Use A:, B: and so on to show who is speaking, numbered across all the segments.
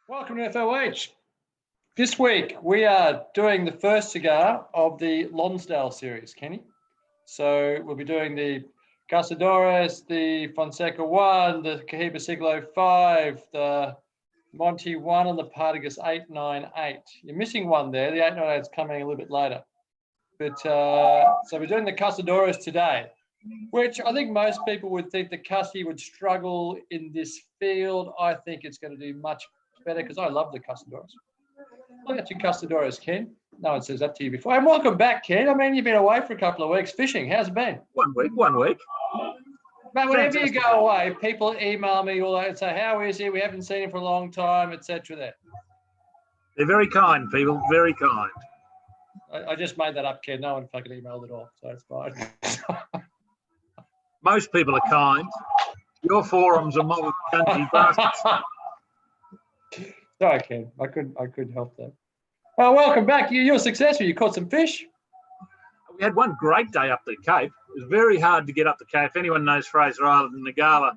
A: Welcome to FOH. This week we are doing the first cigar of the Lonsdale series, Kenny. So we'll be doing the Cazadores, the Fonseca 1, the Cohiba Siglo 5, the Monty 1, and the Partagas 898. You're missing one there. The 898 is coming a little bit later. But so we're doing the Cazadores today, which I think most people would think the Casi would struggle in this field. I think it's going to do much better because I love the Cazadores. Look at your Cazadores, Ken. No one says that to you before. And welcome back, Ken. I mean, you've been away for a couple of weeks fishing. How's it been?
B: 1 week.
A: But whenever you go away, people email me all that and say, how is he? We haven't seen him for a long time, etc. There.
B: They're very kind, people. Very kind.
A: I just made that up, Ken. No one fucking emailed at all, so it's fine.
B: Most people are kind. Your forums are mob of country bastards.
A: Sorry, Ken. I couldn't help that. Well, welcome back. You were successful. You caught some fish.
B: We had one great day up the Cape. It was very hard to get up the Cape. If anyone knows Fraser Island, Nagala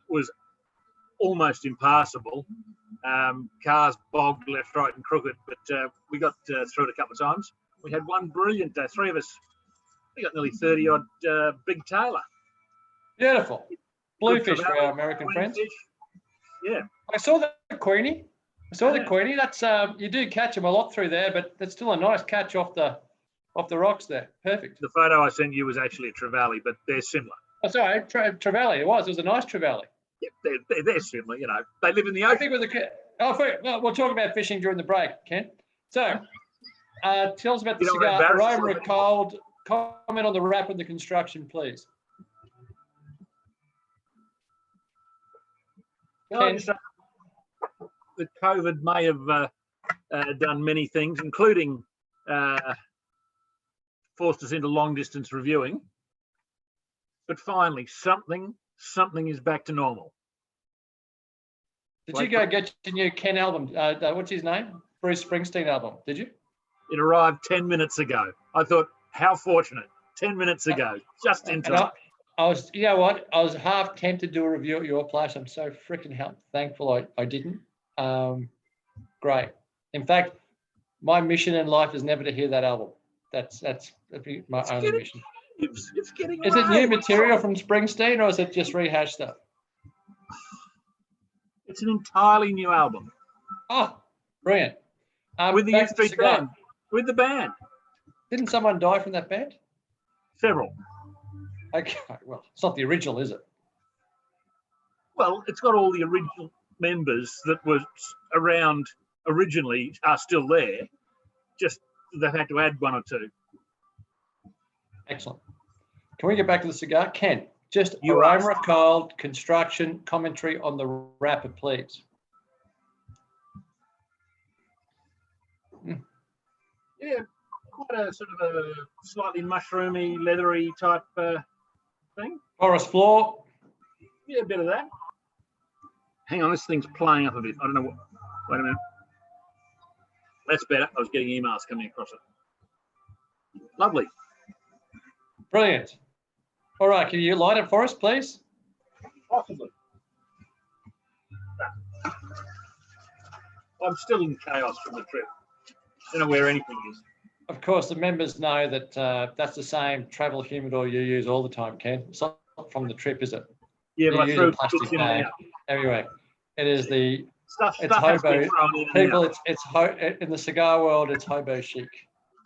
B: was almost impassable. Cars bogged left, right, and crooked, but we got through it a couple of times. We had one brilliant day. Three of us. We got nearly 30-odd big tailor. Beautiful.
A: Bluefish for our American friends.
B: Fish. Yeah.
A: I saw the Queenie. The Queenie. That's you do catch them a lot through there, but that's still a nice catch off the rocks there. Perfect.
B: The photo I sent you was actually a trevally, but they're similar.
A: Oh, sorry, trevally. It was a nice trevally.
B: Yeah, they're similar. You know, they live in the ocean.
A: I think with the well, we'll talk about fishing during the break, Ken. So, tell us about the cigar. Aroma of cold. Comment on the wrap and the construction, please.
B: Ken? The COVID may have done many things, including forced us into long-distance reviewing. But finally, something is back to normal.
A: Did you go get your new Ken album? What's his name? Bruce Springsteen album. Did you?
B: It arrived 10 minutes ago. I thought, how fortunate. 10 minutes ago, just in time.
A: I was, you know what? I was half tempted to do a review at your place. I'm so freaking thankful I didn't. Great. In fact, my mission in life is never to hear that album. That's my only mission.
B: It's getting.
A: Is it new material from Springsteen or is it just rehashed stuff?
B: It's an entirely new album.
A: Oh, brilliant.
B: With the Street band. With the band.
A: Didn't someone die from that band?
B: Several.
A: Okay, well, it's not the original, is it?
B: Well, it's got all the original members that were around originally are still there. Just they've had to add one or two.
A: Excellent. Can we get back to the cigar? Ken, just aroma of cold, construction, commentary on the wrapper, please.
B: Yeah, quite a sort of a slightly mushroomy, leathery type thing.
A: Forest floor.
B: Yeah, a bit of that. Hang on, this thing's playing up a bit. I don't know what. Wait a minute. That's better. I was getting emails coming across it. Lovely.
A: Brilliant. All right, can you light it for us, please?
B: Possibly. I'm still in chaos from the trip. I don't know where anything is.
A: Of course, the members know that that's the same travel humidor you use all the time, Ken. It's not from the trip, is it?
B: Yeah,
A: you
B: my throat
A: plastic bag. Anyway, it is the
B: stuff
A: hobo. People, it's in the cigar world. It's hobo chic.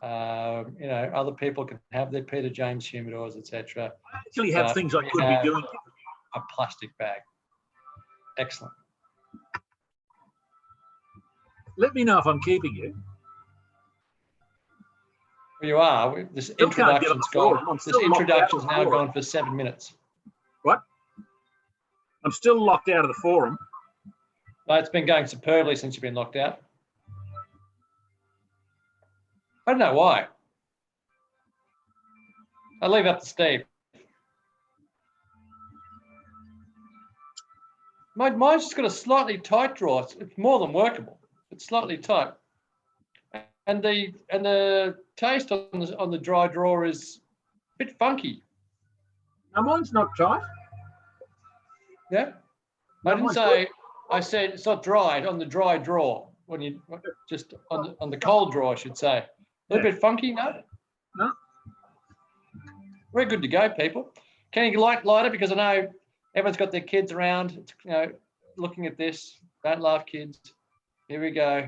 A: You know, other people can have their Peter James humidors, etc.
B: I actually have things I could be doing.
A: A plastic bag. Excellent.
B: Let me know if I'm keeping you.
A: Well, you are. This introduction's gone. This introduction's now gone for 7 minutes.
B: What? I'm still locked out of the forum.
A: No, it's been going superbly since you've been locked out. I don't know why. I'll leave it up to Steve. Mine's just got a slightly tight draw. It's more than workable. It's slightly tight. And the taste on the dry draw is a bit funky.
B: No, mine's not tight.
A: Yeah. I didn't say I said it's not dried, on the dry draw. When you just on the cold draw, I should say. A little bit funky, no?
B: No.
A: We're good to go, people. Can you light it? Because I know everyone's got their kids around, you know, looking at this. Don't laugh, kids. Here we go.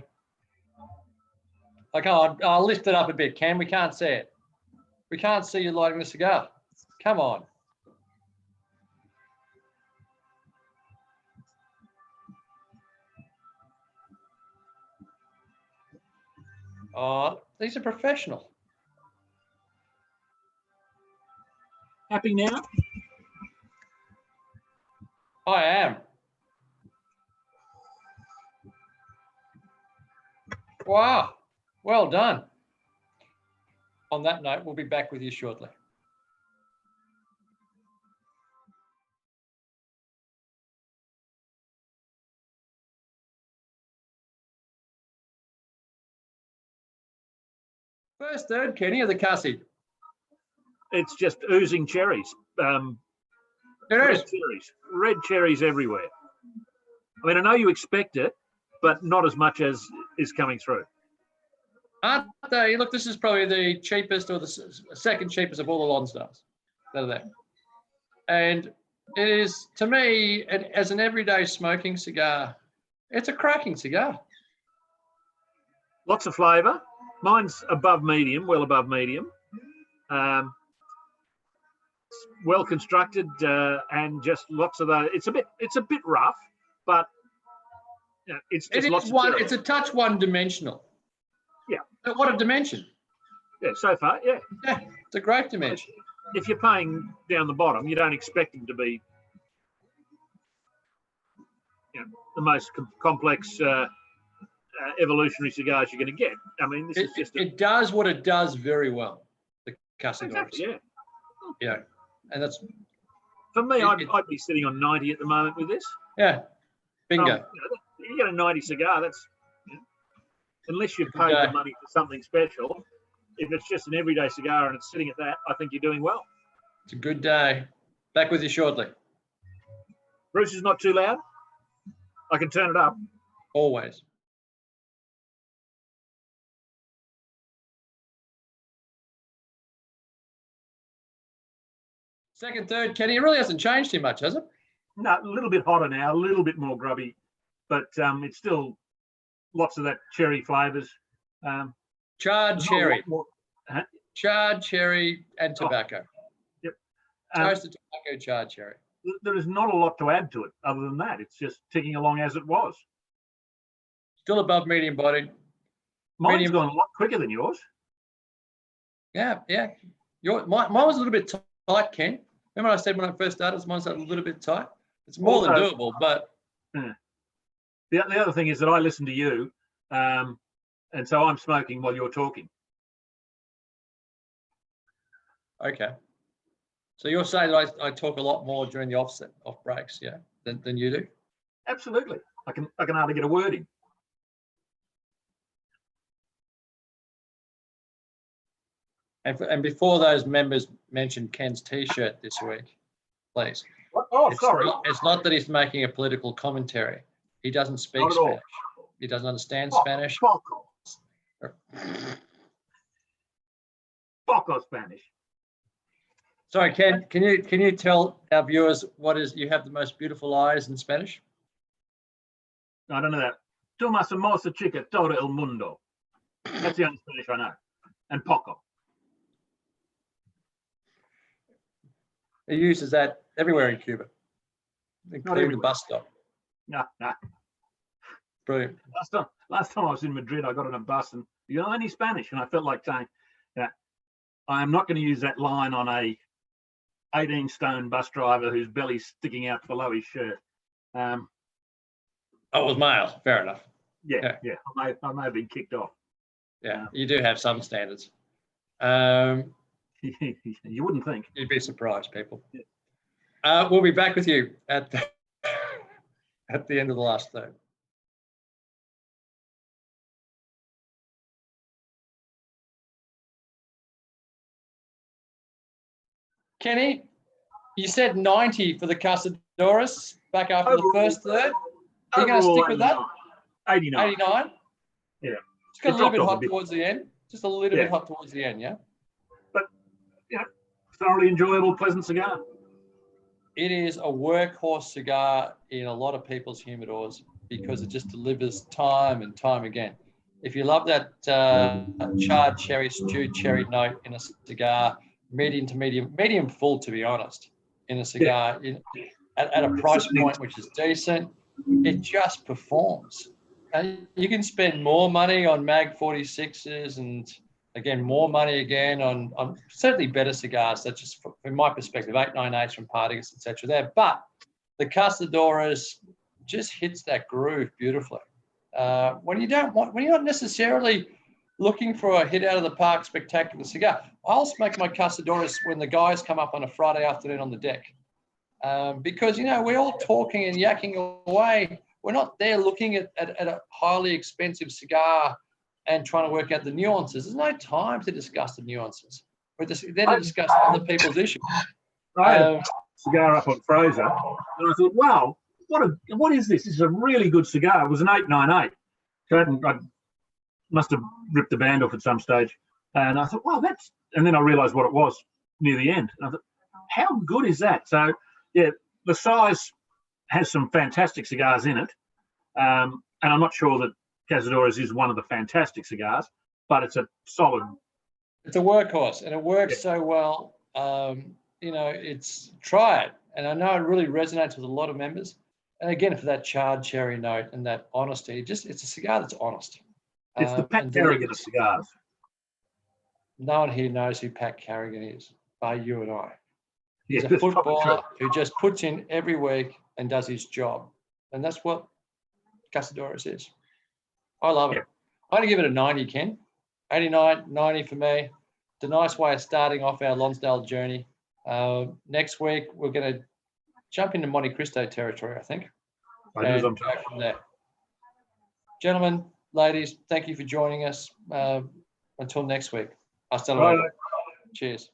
A: Okay, I'll lift it up a bit, Ken. We can't see it. We can't see you lighting the cigar. Come on. Oh, these are professional.
B: Happy now?
A: I am. Wow. Well done. On that note, we'll be back with you shortly. First third, Kenny, of the Cassie.
B: It's just oozing cherries. Red cherries everywhere. I mean, I know you expect it, but not as much as is coming through.
A: Aren't they? Look, this is probably the cheapest or the second cheapest of all the Lonsdales that are there. And it is, to me, as an everyday smoking cigar, it's a cracking cigar.
B: Lots of flavour. Mine's above medium, well above medium. Well constructed and just lots of those. It's a bit rough, but you know, it's just lots of cherries.
A: It's a touch one-dimensional.
B: Yeah.
A: But what a dimension.
B: Yeah, so far, yeah.
A: Yeah, it's a great dimension.
B: If you're paying down the bottom, you don't expect them to be, you know, the most complex evolutionary cigars you're going to get. I mean, this is just...
A: It does what it does very well, the Cazadores.
B: Exactly, yeah.
A: Yeah, and that's...
B: For me, I'd be sitting on 90 at the moment with this.
A: Yeah, bingo.
B: You know, you get a 90 cigar, that's... You know, unless you've paid the money for something special, if it's just an everyday cigar and it's sitting at that, I think you're doing well.
A: It's a good day. Back with you shortly.
B: Bruce is not too loud. I can turn it up.
A: Always. Second, third, Kenny, it really hasn't changed too much, has it?
B: No, a little bit hotter now, a little bit more grubby, but it's still lots of that cherry flavours.
A: Charred cherry.
B: Huh?
A: Charred cherry and tobacco.
B: Yep.
A: Toasted tobacco, charred cherry.
B: There is not a lot to add to it other than that. It's just ticking along as it was.
A: Still above medium body.
B: Mine's gone a lot quicker than yours.
A: Yeah, yeah. Mine was a little bit tight, Ken. Remember I said when I first started, mine's a little bit tight? It's more than doable, but...
B: Yeah. The other thing is that I listen to you, and so I'm smoking while you're talking. Okay.
A: So you're saying that I talk a lot more during the off breaks, yeah, than you do?
B: Absolutely. I can hardly get a word in.
A: And before those members mentioned Ken's T-shirt this week, please.
B: Oh, sorry.
A: It's not that he's making a political commentary. He doesn't speak Spanish. He doesn't understand Spanish.
B: Poco Spanish.
A: Sorry, Ken. Can you tell our viewers you have the most beautiful eyes in Spanish?
B: I don't know that. Tu más hermosa chica todo el mundo. That's the only Spanish I know. And poco.
A: He uses that everywhere in Cuba, including the bus stop.
B: No.
A: Brilliant.
B: Last time I was in Madrid, I got on a bus and you know any Spanish, and I felt like saying, I am not going to use that line on a 18-stone bus driver whose belly's sticking out below his shirt.
A: Oh, it was male. Fair enough.
B: Yeah. I may have been kicked off.
A: Yeah, you do have some standards.
B: You wouldn't think.
A: You'd be surprised, people. Yeah. We'll be back with you at the end of the last third. Kenny, you said 90 for the Cazadores back after the first third. Are you going to stick with that?
B: 89.
A: 89?
B: Yeah.
A: It's got a
B: It
A: little bit
B: dropped off a
A: hot
B: bit.
A: towards the end. Just a little
B: Yeah.
A: bit hot towards the end, yeah?
B: But, thoroughly enjoyable, pleasant cigar.
A: It is a workhorse cigar in a lot of people's humidors because it just delivers time and time again. If you love that charred cherry, stewed cherry note in a cigar, medium to medium full, to be honest, in a cigar at a price point which is decent, it just performs. And you can spend more money on Mag 46s and, again, more money again on certainly better cigars, such as, from my perspective, 898s from Partagas, etc. there. But the Cazadores just hits that groove beautifully. When you're not necessarily looking for a hit out of the park spectacular cigar, I'll smoke my Cazadores when the guys come up on a Friday afternoon on the deck. Because, we're all talking and yakking away. We're not there looking at a highly expensive cigar and trying to work out the nuances. There's no time to discuss the nuances. We're just there to discuss other people's issues.
B: I had a cigar up on Fraser, and I thought, wow, what is this? This is a really good cigar. It was an 898. So I must have ripped the band off at some stage. And I thought, wow, and then I realised what it was near the end. And I thought, how good is that? So, yeah, the size has some fantastic cigars in it. And I'm not sure that Cazadores is one of the fantastic cigars, but it's a solid.
A: It's a workhorse, and it works so well. Try it. And I know it really resonates with a lot of members. And again, for that charred cherry note and that honesty, it's a cigar that's honest.
B: It's the Pat Carrigan of cigars.
A: No one here knows who Pat Carrigan is, by you and I. He's
B: Yeah,
A: a footballer who just puts in every week and does his job. And that's what Cazadores is. I love it. I'm going to give it a 90, Ken. 89, 90 for me. It's a nice way of starting off our Lonsdale journey. Next week, we're going to jump into Monte Cristo territory, I think. And go from there. Gentlemen, ladies, thank you for joining us. Until next week. Hasta luego. Cheers.